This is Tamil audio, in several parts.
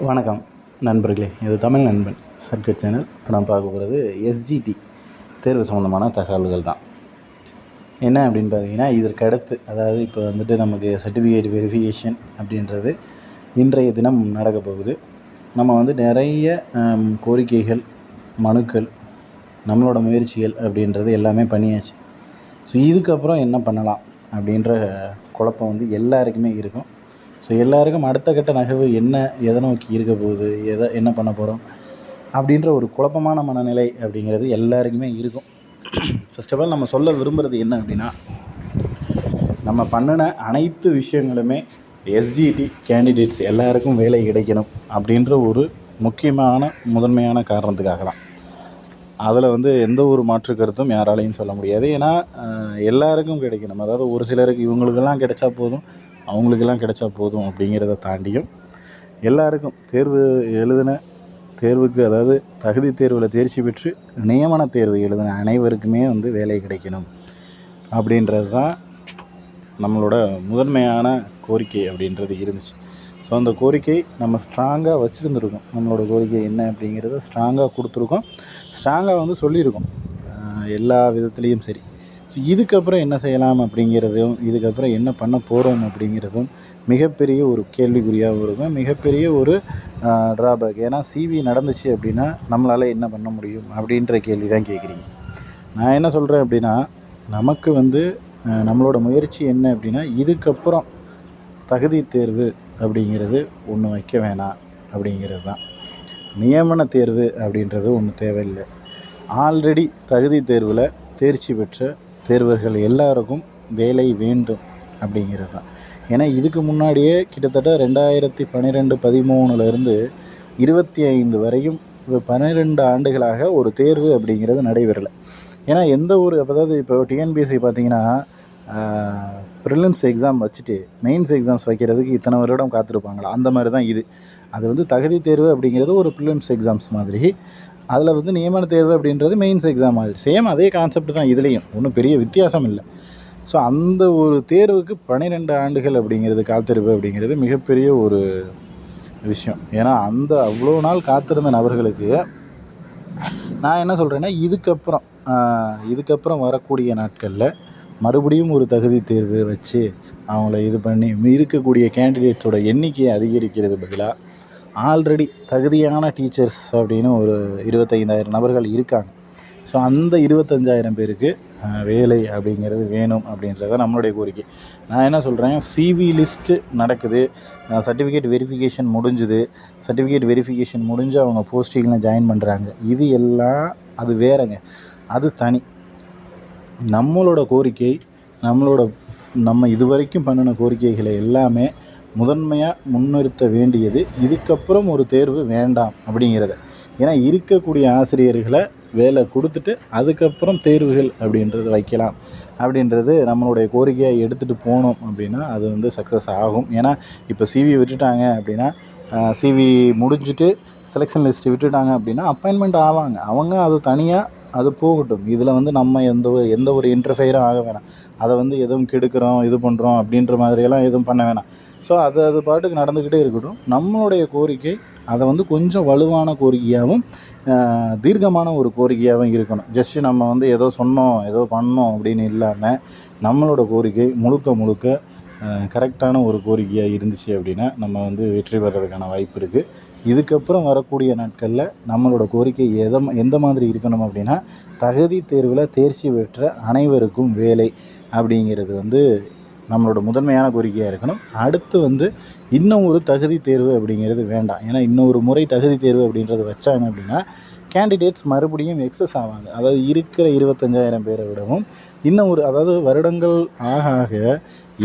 வணக்கம் நண்பர்களே, இது தமிழ் நண்பன் சர்க்கிட் சேனல். இப்போ நான் பார்க்க போகிறது எஸ்ஜிடி தேர்வு சம்மந்தமான தகவல்கள் தான். என்ன அப்படின்னு பார்த்தீங்கன்னா, இதற்கு அடுத்து அதாவது இப்போ வந்துட்டு நமக்கு சர்டிஃபிகேட் வெரிஃபிகேஷன் அப்படின்றது இன்றைய தினம் நடக்க போகுது. நம்ம வந்து நிறைய கோரிக்கைகள், மனுக்கள், நம்மளோட முயற்சிகள் அப்படின்றது எல்லாமே பண்ணியாச்சு. ஸோ இதுக்கப்புறம் என்ன பண்ணலாம் அப்படின்ற குழப்பம் வந்து எல்லாருக்குமே இருக்கும். ஸோ எல்லாருக்கும் அடுத்த கட்ட நகர்வு என்ன, எதை நோக்கி இருக்க போகுது, என்ன பண்ண போகிறோம் அப்படின்ற ஒரு குழப்பமான மனநிலை அப்படிங்கிறது எல்லாருக்குமே இருக்கும். ஃபர்ஸ்ட் ஆஃப் ஆல் நம்ம சொல்ல விரும்புகிறது என்ன அப்படின்னா, நம்ம பண்ணின அனைத்து விஷயங்களுமே எஸ்ஜிடி கேண்டிடேட்ஸ் எல்லாருக்கும் வேலை கிடைக்கணும் அப்படின்ற ஒரு முதன்மையான காரணத்துக்காக தான். அதில் வந்து எந்த ஒரு மாற்று கருத்தும் யாராலையும் சொல்ல முடியாது. ஏன்னா எல்லாருக்கும் கிடைக்கணும். அதாவது ஒரு சிலருக்கு இவங்களுக்கெல்லாம் கிடைச்சா போதும், அவங்களுக்கெல்லாம் கிடைச்சா போதும் அப்படிங்கிறத தாண்டியும் எல்லாருக்கும் எழுதின தேர்வுக்கு, அதாவது தகுதி தேர்வில் தேர்ச்சி பெற்று நியமன தேர்வு எழுதின அனைவருக்குமே வந்து வேலை கிடைக்கணும் அப்படின்றது தான் நம்மளோட முதன்மையான கோரிக்கை அப்படின்றது இருந்துச்சு. ஸோ அந்த கோரிக்கை நம்ம ஸ்ட்ராங்காக வச்சுருந்துருக்கோம். நம்மளோட கோரிக்கை என்ன அப்படிங்கிறத ஸ்ட்ராங்காக கொடுத்துருக்கோம், ஸ்ட்ராங்காக வந்து சொல்லியிருக்கோம் எல்லா விதத்துலேயும் சரி. ஸோ இதுக்கப்புறம் என்ன செய்யலாம் அப்படிங்கிறதும், இதுக்கப்புறம் என்ன பண்ண போகிறோம் அப்படிங்கிறதும் மிகப்பெரிய ஒரு கேள்விக்குறியாகவும் இருக்கும், மிகப்பெரிய ஒரு ட்ராபேக். ஏன்னா சிவி நடந்துச்சு அப்படின்னா நம்மளால் என்ன பண்ண முடியும் அப்படின்ற கேள்வி தான் கேட்குறீங்க. நான் என்ன சொல்கிறேன் அப்படின்னா, நமக்கு வந்து நம்மளோட முயற்சி என்ன அப்படின்னா, இதுக்கப்புறம் தகுதி தேர்வு அப்படிங்கிறது ஒன்று வைக்க வேணாம் அப்படிங்கிறது தான். நியமன தேர்வு அப்படின்றது ஒன்று தேவையில்லை. ஆல்ரெடி தகுதி தேர்வில் தேர்ச்சி பெற்ற தேர்வர்கள் எல்லாருக்கும் வேலை வேண்டும் அப்படிங்கிறது தான். ஏன்னா இதுக்கு முன்னாடியே கிட்டத்தட்ட 2012-13 25 வரையும் 12 ஆண்டுகளாக ஒரு தேர்வு அப்படிங்கிறது நடைபெறலை. ஏன்னா எந்த ஒரு, அதாவது இப்போ டிஎன்பிஎஸ்சி பார்த்திங்கன்னா, ப்ரிலிம்ஸ் எக்ஸாம் வச்சுட்டு மெயின்ஸ் எக்ஸாம்ஸ் வைக்கிறதுக்கு இத்தனை வருடம் காத்திருப்பாங்களா, அந்த மாதிரி தான் இது. அது வந்து தகுதி தேர்வு அப்படிங்கிறது ஒரு ப்ரிலிம்ஸ் எக்ஸாம்ஸ் மாதிரி, அதில் வந்து நியமன தேர்வு அப்படின்றது மெயின்ஸ் எக்ஸாம் மாதிரி. சேம் அதே கான்செப்ட் தான் இதுலேயும், ஒன்றும் பெரிய வித்தியாசம் இல்லை. ஸோ அந்த ஒரு தேர்வுக்கு 12 ஆண்டுகள் அப்படிங்கிறது காத்திருப்பு அப்படிங்கிறது மிகப்பெரிய ஒரு விஷயம். ஏன்னா அந்த அவ்வளோ நாள் காத்திருந்த நபர்களுக்கு நான் என்ன சொல்கிறேன்னா, இதுக்கப்புறம் வரக்கூடிய நாட்களில் மறுபடியும் ஒரு தகுதி தேர்வு வச்சு அவங்கள இது பண்ணி இருக்கக்கூடிய கேண்டிடேட்ஸோட எண்ணிக்கையை அதிகரிக்கிறது பதிலாக, ஆல்ரெடி தகுதியான டீச்சர்ஸ் அப்படின்னு ஒரு 25,000 நபர்கள் இருக்காங்க. ஸோ அந்த 25,000 பேருக்கு வேலை அப்படிங்கிறது வேணும் அப்படின்றத நம்மளுடைய கோரிக்கை. நான் என்ன சொல்கிறேன், சிவி லிஸ்ட்டு நடக்குது, சர்டிஃபிகேட் வெரிஃபிகேஷன் முடிஞ்சு அவங்க போஸ்டிங்கில் ஜாயின் பண்ணுறாங்க. இது எல்லாம் அது வேறங்க, அது தனி. நம்மளோட கோரிக்கை, நம்ம இதுவரைக்கும் பண்ணின கோரிக்கைகளை எல்லாமே முதன்மையாக முன்னிறுத்த வேண்டியது இதுக்கப்புறம் ஒரு தேர்வு வேண்டாம் அப்படிங்கிறத. ஏன்னா இருக்கக்கூடிய ஆசிரியர்களை வேலை கொடுத்துட்டு அதுக்கப்புறம் தேர்வுகள் அப்படின்றது வைக்கலாம் அப்படின்றது நம்மளுடைய கோரிக்கையை எடுத்துகிட்டு போனோம் அப்படின்னா அது வந்து சக்ஸஸ் ஆகும். ஏன்னா இப்போ சிவி விட்டுட்டாங்க அப்படின்னா, சிவி முடிஞ்சுட்டு செலெக்ஷன் லிஸ்ட்டு விட்டுட்டாங்க அப்படின்னா அப்பாயின்மெண்ட் ஆவாங்க அவங்க, அது தனியாக அது போகட்டும். இதில் வந்து நம்ம எந்த ஒரு இன்டர்ஃபைரும் ஆக வேணாம். அதை வந்து எதுவும் கெடுக்கிறோம், இது பண்ணுறோம் அப்படின்ற மாதிரியெல்லாம் எதுவும் பண்ண வேணாம். ஸோ அது பாட்டுக்கு நடந்துக்கிட்டே இருக்கட்டும். நம்மளுடைய கோரிக்கை அதை வந்து கொஞ்சம் வலுவான கோரிக்கையாகவும் தீர்க்கமான ஒரு கோரிக்கையாகவும் இருக்கணும். ஜஸ்ட்டு நம்ம வந்து ஏதோ சொன்னோம், ஏதோ பண்ணோம் அப்படின்னு இல்லாமல், நம்மளோட கோரிக்கை முழுக்க கரெக்டான ஒரு கோரிக்கையாக இருந்துச்சு அப்படின்னா நம்ம வந்து வெற்றி பெறதுக்கான வாய்ப்பு இருக்குது. இதுக்கப்புறம் வரக்கூடிய நாட்களில் நம்மளோட கோரிக்கை எந்த மாதிரி இருக்கணும் அப்படின்னா, தகுதி தேர்வில் தேர்ச்சி பெற்ற அனைவருக்கும் வேலை அப்படிங்கிறது வந்து நம்மளோட முதன்மையான கோரிக்கையாக இருக்கணும். அடுத்து வந்து இன்னும் ஒரு தகுதி தேர்வு அப்படிங்கிறது வேண்டாம். ஏன்னா இன்னொரு முறை தகுதி தேர்வு அப்படின்றது வச்சாங்க அப்படின்னா கேண்டிடேட்ஸ் மறுபடியும் எக்ஸஸ் ஆவாங்க. அதாவது இருக்கிற 25,000 பேரை விடவும் இன்னும் அதாவது வருடங்கள் ஆக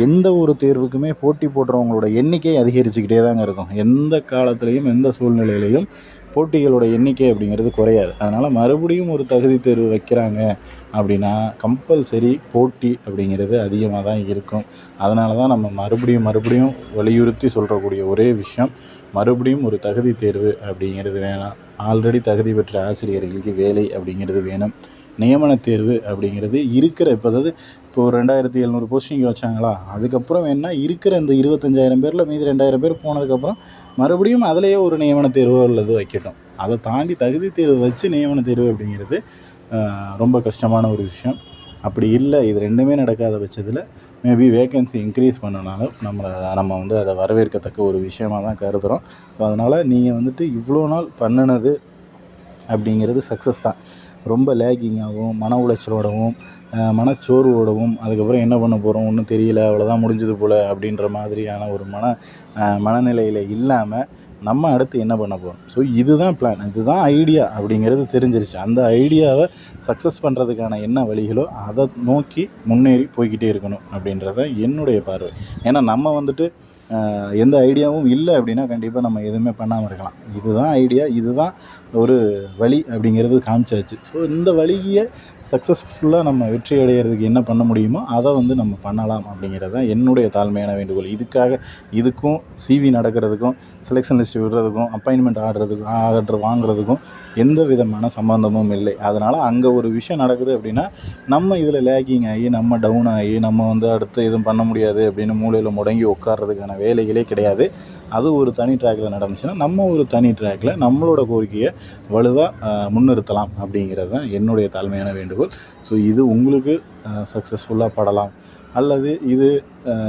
எந்த ஒரு தேர்வுக்குமே போட்டி போடுறவங்களோட எண்ணிக்கை அதிகரிச்சுக்கிட்டே தாங்க இருக்கும். எந்த காலத்துலேயும் எந்த சூழ்நிலையிலையும் போட்டிகளோட எண்ணிக்கை அப்படிங்கிறது குறையாது. அதனால் மறுபடியும் ஒரு தகுதி தேர்வு வைக்கிறாங்க அப்படின்னா கம்பல்சரி போட்டி அப்படிங்கிறது அதிகமாக தான் இருக்கும். அதனால தான் நம்ம மறுபடியும் வலியுறுத்தி சொல்கிறக்கூடிய ஒரே விஷயம், மறுபடியும் ஒரு தகுதி தேர்வு அப்படிங்கிறது வேணாம். ஆல்ரெடி தகுதி பெற்ற ஆசிரியர்களுக்கு வேலை அப்படிங்கிறது வேணும். நியமன தேர்வு அப்படிங்கிறது இருக்கிற இப்போ அதாவது இப்போ ஒரு 2700 போஸ்டிங் வச்சாங்களா, அதுக்கப்புறம் வேணால் இருக்கிற இந்த 25,000 பேரில் மீதி 2,000 பேர் போனதுக்கப்புறம் மறுபடியும் அதிலேயே ஒரு நியமன தேர்வோ அல்லது வைக்கட்டும். அதை தாண்டி தகுதி தேர்வு வச்சு நியமன தேர்வு அப்படிங்கிறது ரொம்ப கஷ்டமான ஒரு விஷயம். அப்படி இல்லை, இது ரெண்டுமே நடக்காத பட்சத்தில் மேபி வேக்கன்சி இன்க்ரீஸ் பண்ணனாலும் நம்ம வந்து அதை வரவேற்கத்தக்க ஒரு விஷயமாக தான் கருதுகிறோம். ஸோ அதனால் நீங்கள் வந்துட்டு இவ்வளோ நாள் பண்ணினது அப்படிங்கிறது சக்ஸஸ் தான். ரொம்ப லேகிங்காகவும் மன உளைச்சலோடவும் மனச்சோர்வோடவும் அதுக்கப்புறம் என்ன பண்ண போகிறோம் ஒன்றும் தெரியல, அவ்வளோதான் முடிஞ்சது போல் அப்படின்ற மாதிரியான ஒரு மனநிலையில் இல்லாமல் நம்ம அடுத்து என்ன பண்ண போகிறோம், ஸோ இதுதான் பிளான், இதுதான் ஐடியா அப்படிங்கிறது தெரிஞ்சிருச்சு. அந்த ஐடியாவை சக்ஸஸ் பண்ணுறதுக்கான என்ன வழிகளோ அதை நோக்கி முன்னேறி போய்கிட்டே இருக்கணும் அப்படின்றத என்னுடைய பார்வை. ஏன்னா நம்ம வந்துட்டு எந்த ஐடியாவும் இல்லை அப்படின்னா கண்டிப்பாக நம்ம எதுவுமே பண்ணாமல் இருக்கலாம். இதுதான் ஐடியா, இதுதான் ஒரு வழி அப்படிங்கிறது காமிச்சாச்சு. ஸோ இந்த வழியை சக்ஸஸ்ஃபுல்லாக நம்ம வெற்றி அடைகிறதுக்கு என்ன பண்ண முடியுமோ அதை வந்து நம்ம பண்ணலாம் அப்படிங்கிறது தான் என்னுடைய தாழ்மையான வேண்டுகோள். இதுக்கும் சிவி நடக்கிறதுக்கும் செலெக்ஷன் லிஸ்ட் விடுறதுக்கும் அப்பாயின்மெண்ட் ஆர்டர் வாங்குறதுக்கும் எந்த விதமான சம்பந்தமும் இல்லை. அதனால் அங்கே ஒரு விஷயம் நடக்குது அப்படின்னா நம்ம இதில் லேக்கிங் ஆகி நம்ம டவுன் ஆகி நம்ம வந்து அடுத்து எதுவும் பண்ண முடியாது அப்படின்னு மூலையில் முடங்கி உட்கார்றதுக்கான வேலைகளே கிடையாது. அது ஒரு தனி ட்ராக்கில் நடந்துச்சுன்னா நம்ம ஒரு தனி ட்ராக்கில் நம்மளோட கோரிக்கையை வலுவாக முன்னிறுத்தலாம் அப்படிங்கிறது தான் என்னுடைய தாழ்மையான வேண்டுகோள். ஸோ இது உங்களுக்கு சக்ஸஸ்ஃபுல்லாக படலாம், அல்லது இது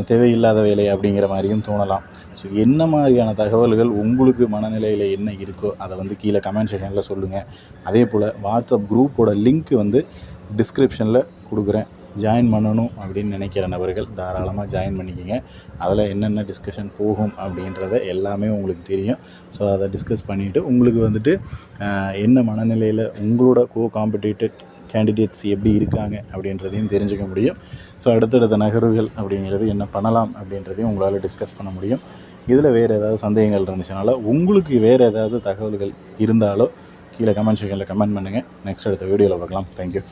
தேவையில்லாத வேலை அப்படிங்கிற மாதிரியும் தோணலாம். ஸோ என்ன மாதிரியான தகவல்கள் உங்களுக்கு மனநிலையில் என்ன இருக்கோ அதை வந்து கீழே கமெண்ட் செக்ஷனில் சொல்லுங்கள். அதே போல் வாட்ஸ்அப் குரூப்போட லிங்க் வந்து டிஸ்கிரிப்ஷனில் கொடுக்குறேன். ஜாயின் பண்ணணும் அப்படின்னு நினைக்கிற நபர்கள் தாராளமாக ஜாயின் பண்ணிக்கோங்க. அதில் என்னென்ன டிஸ்கஷன் போகும் அப்படின்றத எல்லாமே உங்களுக்கு தெரியும். ஸோ அதை டிஸ்கஸ் பண்ணிவிட்டு உங்களுக்கு வந்துட்டு என்ன மனநிலையில் உங்களோட காம்படிட்டிவ் கேண்டிடேட்ஸ் எப்படி இருக்காங்க அப்படின்றதையும் தெரிஞ்சுக்க முடியும். ஸோ அடுத்தடுத்த நகர்வுகள் அப்படிங்கிறது என்ன பண்ணலாம் அப்படின்றதையும் உங்களால் டிஸ்கஸ் பண்ண முடியும். இதில் வேறு ஏதாவது சந்தேகங்கள் இருந்துச்சுனால உங்களுக்கு வேறு ஏதாவது தகவல்கள் இருந்தாலோ கீழே கமெண்ட் செக்ஷனில் கமெண்ட் பண்ணுங்கள். நெக்ஸ்ட் அடுத்த வீடியோவில் பார்க்கலாம். தேங்க்யூ.